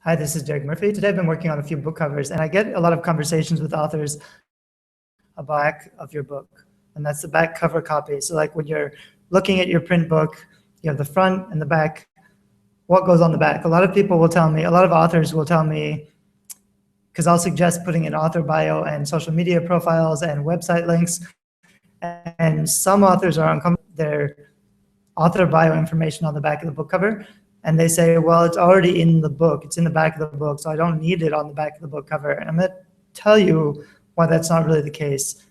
Hi, this is Derek Murphy. Today I've been working on a few book covers, and I get a lot of conversations with authors about the back of your book, and that's the back cover copy. So like when you're looking at your print book, you have the front and the back. What goes on the back? A lot of people will tell me, a lot of authors will tell me, because I'll suggest putting an author bio and social media profiles and website links, and some authors are uncomfortable with their author bio information on the back of the book cover. And they say, well, it's already in the book. It's in the back of the book, so I don't need it on the back of the book cover. And I'm going to tell you why that's not really the case.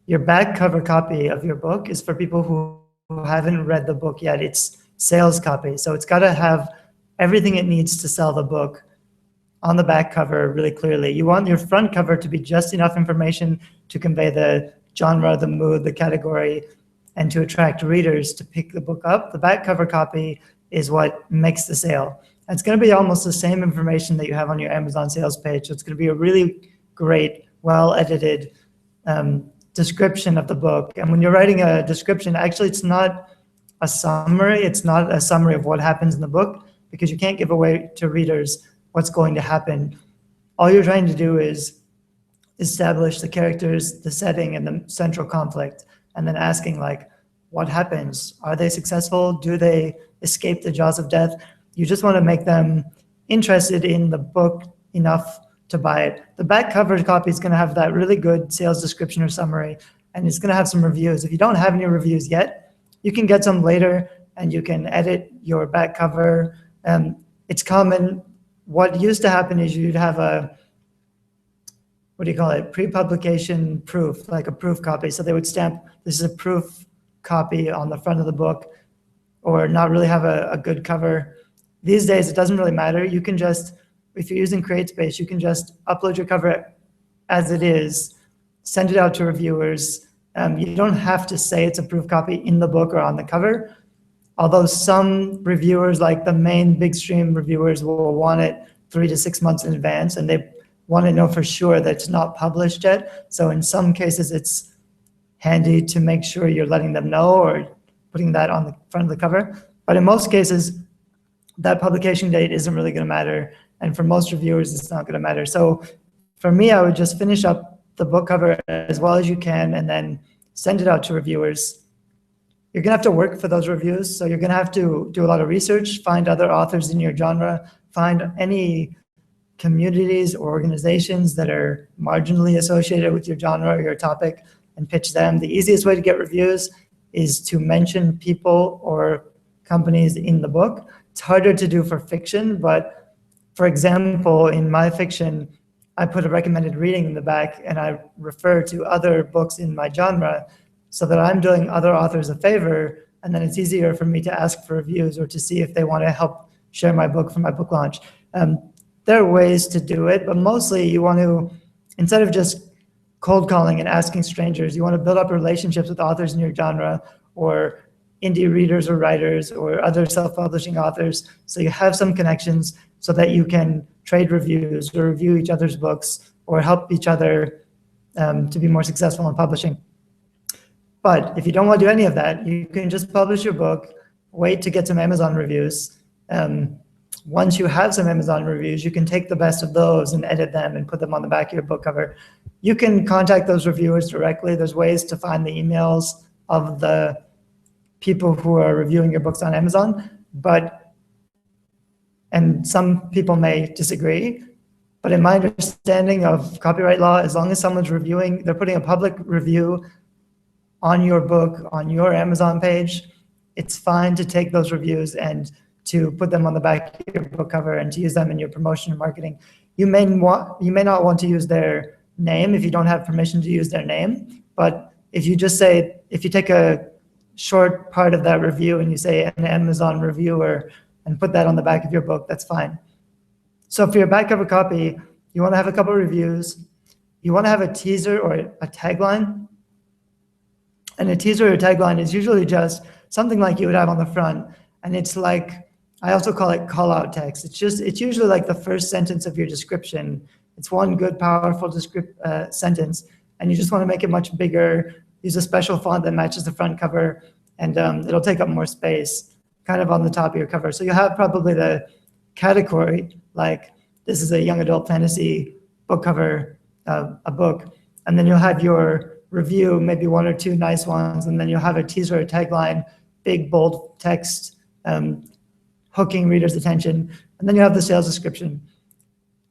Your back cover copy of your book is for people who haven't read the book yet. It's sales copy. So it's got to have everything it needs to sell the book on the back cover really clearly. You want your front cover to be just enough information to convey the genre, the mood, the category, and to attract readers to pick the book up. The back cover copy is what makes the sale. It's going to be almost the same information that you have on your Amazon sales page. So it's going to be a really great, well-edited description of the book. And when you're writing a description, actually it's not a summary. It's not a summary of what happens in the book, because you can't give away to readers what's going to happen. All you're trying to do is establish the characters, the setting, and the central conflict, and then asking, like, what happens? Are they successful? Do they escape the jaws of death? You just want to make them interested in the book enough to buy it. The back cover copy is going to have that really good sales description or summary, and it's going to have some reviews. If you don't have any reviews yet, you can get some later, and you can edit your back cover. It's common. What used to happen is you'd have a, what do you call it, pre-publication proof, like a proof copy. So they would stamp, this is a proof copy on the front of the book, or not really have a good cover. These days, it doesn't really matter. You can just, if you're using CreateSpace, you can just upload your cover as it is, send it out to reviewers. You don't have to say it's a proof copy in the book or on the cover, although some reviewers, like the main big stream reviewers, will want it 3 to 6 months in advance, and they want to know for sure that it's not published yet. So in some cases, it's handy to make sure you're letting them know or putting that on the front of the cover. But in most cases, that publication date isn't really going to matter. And for most reviewers, it's not going to matter. So for me, I would just finish up the book cover as well as you can and then send it out to reviewers. You're going to have to work for those reviews. So you're going to have to do a lot of research, find other authors in your genre, find any communities or organizations that are marginally associated with your genre or your topic, and pitch them. The easiest way to get reviews is to mention people or companies in the book. It's harder to do for fiction, but for example, in my fiction, I put a recommended reading in the back, and I refer to other books in my genre so that I'm doing other authors a favor, and then it's easier for me to ask for reviews or to see if they want to help share my book for my book launch. There are ways to do it, but mostly you want to, instead of just cold calling and asking strangers, you want to build up relationships with authors in your genre or indie readers or writers or other self-publishing authors, so you have some connections so that you can trade reviews or review each other's books or help each other to be more successful in publishing. But if you don't want to do any of that, you can just publish your book, wait to get some Amazon reviews. Once you have some Amazon reviews, you can take the best of those and edit them and put them on the back of your book cover. You can contact those reviewers directly. There's ways to find the emails of the people who are reviewing your books on Amazon, and some people may disagree, but in my understanding of copyright law, as long as someone's reviewing, they're putting a public review on your book, on your Amazon page, it's fine to take those reviews and to put them on the back of your book cover and to use them in your promotion and marketing. You may not want to use their name if you don't have permission to use their name, but if you just say, if you take a short part of that review and you say an Amazon reviewer and put that on the back of your book, that's fine. So for your back cover copy, you want to have a couple of reviews. You want to have a teaser or a tagline. And a teaser or a tagline is usually just something like you would have on the front. And it's like, I also call it call out text. It's usually like the first sentence of your description. It's one good, powerful sentence, and you just want to make it much bigger. Use a special font that matches the front cover, and it'll take up more space, kind of on the top of your cover. So you have probably the category, like this is a young adult fantasy book cover, a book, and then you'll have your review, maybe one or two nice ones, and then you'll have a teaser or tagline, big bold text, hooking readers' attention, and then you have the sales description.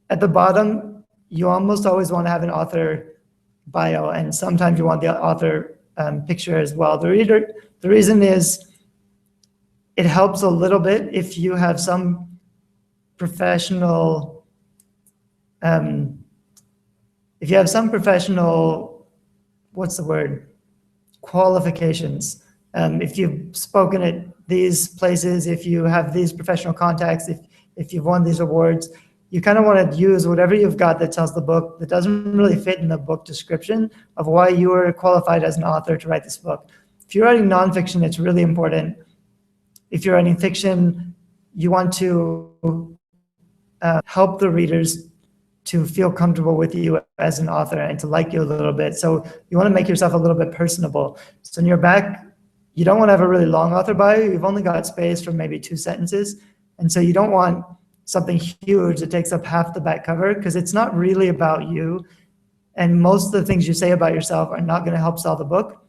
At the bottom, you almost always want to have an author bio, and sometimes you want the author picture as well. The reason is it helps a little bit if you have some professional, what's the word? Qualifications. If you've spoken at these places, if you have these professional contacts, if you've won these awards, you kind of want to use whatever you've got that tells the book that doesn't really fit in the book description of why you were qualified as an author to write this book. If you're writing nonfiction, it's really important. If you're writing fiction, you want to help the readers to feel comfortable with you as an author and to like you a little bit. So you want to make yourself a little bit personable. So in your back, you don't want to have a really long author bio. You've only got space for maybe 2 sentences. And so you don't want something huge that takes up half the back cover, because it's not really about you. And most of the things you say about yourself are not going to help sell the book.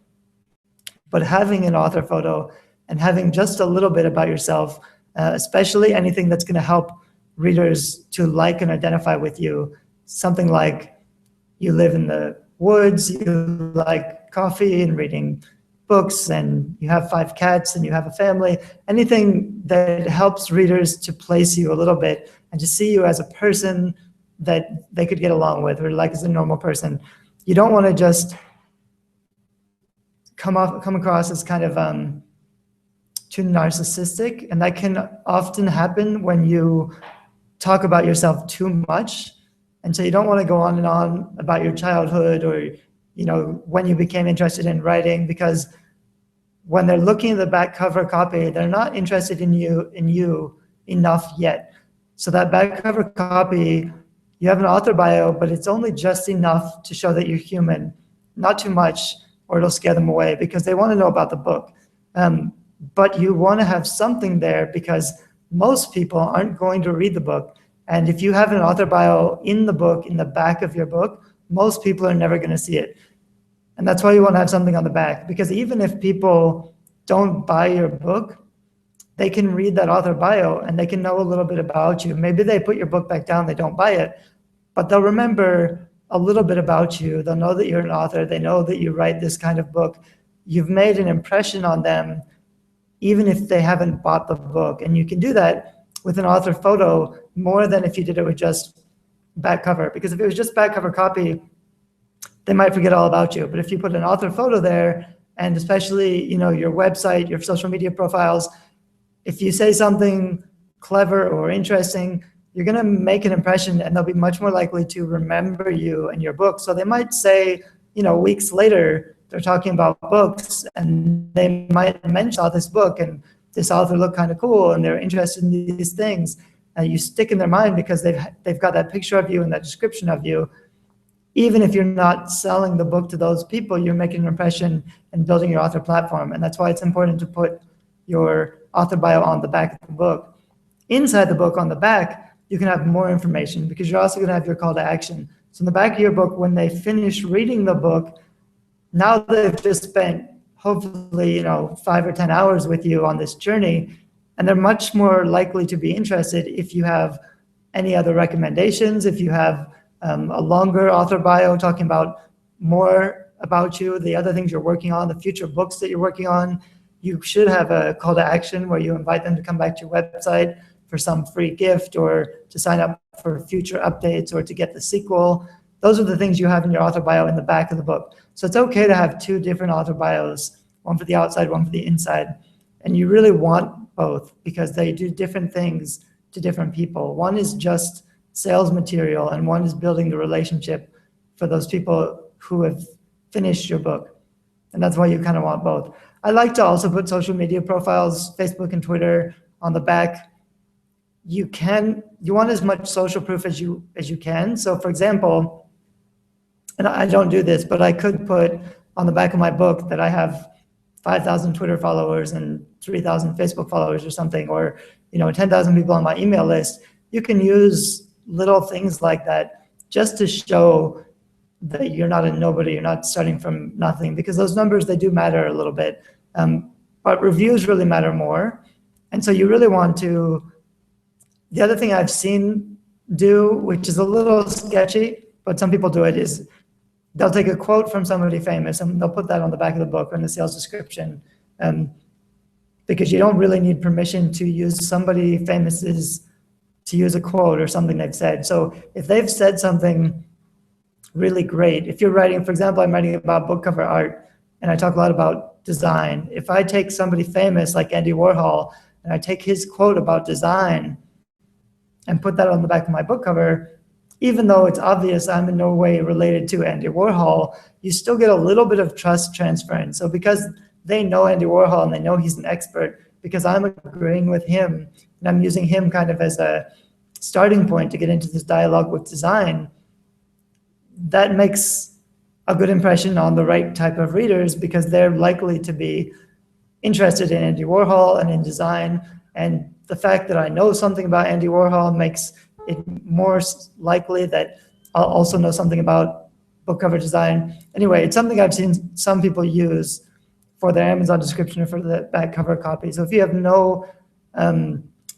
But having an author photo and having just a little bit about yourself, especially anything that's going to help readers to like and identify with you, something like you live in the woods, you like coffee and reading books, and you have 5 cats and you have a family, anything that helps readers to place you a little bit and to see you as a person that they could get along with or like as a normal person. You don't want to just come across as kind of too narcissistic, and that can often happen when you talk about yourself too much. And so you don't want to go on and on about your childhood or when you became interested in writing, because when they're looking at the back cover copy, they're not interested in you enough yet. So that back cover copy, you have an author bio, but it's only just enough to show that you're human, not too much, or it'll scare them away because they want to know about the book. But you want to have something there because most people aren't going to read the book. And if you have an author bio in the book, in the back of your book, most people are never going to see it. And that's why you want to have something on the back, because even if people don't buy your book, they can read that author bio and they can know a little bit about you. Maybe they put your book back down, they don't buy it, but they'll remember a little bit about you. They'll know that you're an author. They know that you write this kind of book. You've made an impression on them, even if they haven't bought the book. And you can do that with an author photo more than if you did it with just back cover. Because if it was just back cover copy, they might forget all about you. But if you put an author photo there, and especially your website, your social media profiles, if you say something clever or interesting, you're going to make an impression, and they'll be much more likely to remember you and your book. So they might say, weeks later, they're talking about books, and they might mention this book, and this author looked kind of cool, and they're interested in these things. And you stick in their mind because they've got that picture of you and that description of you. Even if you're not selling the book to those people, you're making an impression and building your author platform. And that's why it's important to put your author bio on the back of the book. Inside the book, on the back, you can have more information because you're also going to have your call to action. So in the back of your book, when they finish reading the book, now they've just spent hopefully 5 or 10 hours with you on this journey, and they're much more likely to be interested if you have any other recommendations, if you have a longer author bio talking about more about you, the other things you're working on, the future books that you're working on. You should have a call to action where you invite them to come back to your website for some free gift or to sign up for future updates or to get the sequel. Those are the things you have in your author bio in the back of the book. So it's okay to have 2 different author bios, one for the outside, one for the inside. And you really want both because they do different things to different people. One is just sales material, and one is building the relationship for those people who have finished your book. And that's why you kind of want both. I like to also put social media profiles, Facebook and Twitter, on the back. You want as much social proof as you can. So for example, and I don't do this, but I could put on the back of my book that I have 5,000 Twitter followers and 3,000 Facebook followers or something, or 10,000 people on my email list. You can use little things like that just to show that you're not a nobody, you're not starting from nothing, because those numbers, they do matter a little bit. But reviews really matter more. And so you really want to, the other thing I've seen do, which is a little sketchy, but some people do it, is they'll take a quote from somebody famous and they'll put that on the back of the book or in the sales description, because you don't really need permission to use somebody famous's, to use a quote or something they've said. So if they've said something really great, if you're writing, for example, I'm writing about book cover art and I talk a lot about design. If I take somebody famous like Andy Warhol and I take his quote about design and put that on the back of my book cover, even though it's obvious I'm in no way related to Andy Warhol, you still get a little bit of trust transference. So because they know Andy Warhol and they know he's an expert, because I'm agreeing with him and I'm using him kind of as a starting point to get into this dialogue with design, that makes a good impression on the right type of readers, because they're likely to be interested in Andy Warhol and in design. And the fact that I know something about Andy Warhol makes it more likely that I'll also know something about book cover design. Anyway, it's something I've seen some people use for their Amazon description or for the back cover copy. So if you have no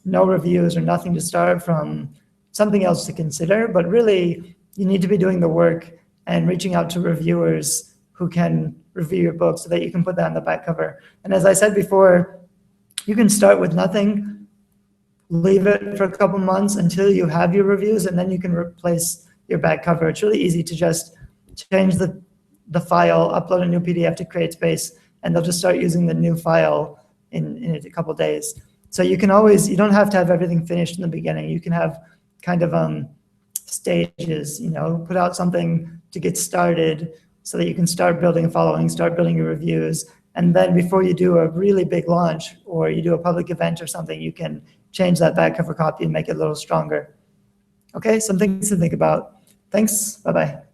reviews or nothing to start from, something else to consider. But really, you need to be doing the work and reaching out to reviewers who can review your book so that you can put that on the back cover. And as I said before, you can start with nothing, leave it for a couple months until you have your reviews, and then you can replace your back cover. It's really easy to just change the file, upload a new PDF to CreateSpace, and they'll just start using the new file in a couple days. So you can always, you don't have to have everything finished in the beginning. You can have kind of stages, put out something to get started so that you can start building a following, start building your reviews. And then before you do a really big launch or you do a public event or something, you can change that back cover copy and make it a little stronger. Okay, some things to think about. Thanks, bye-bye.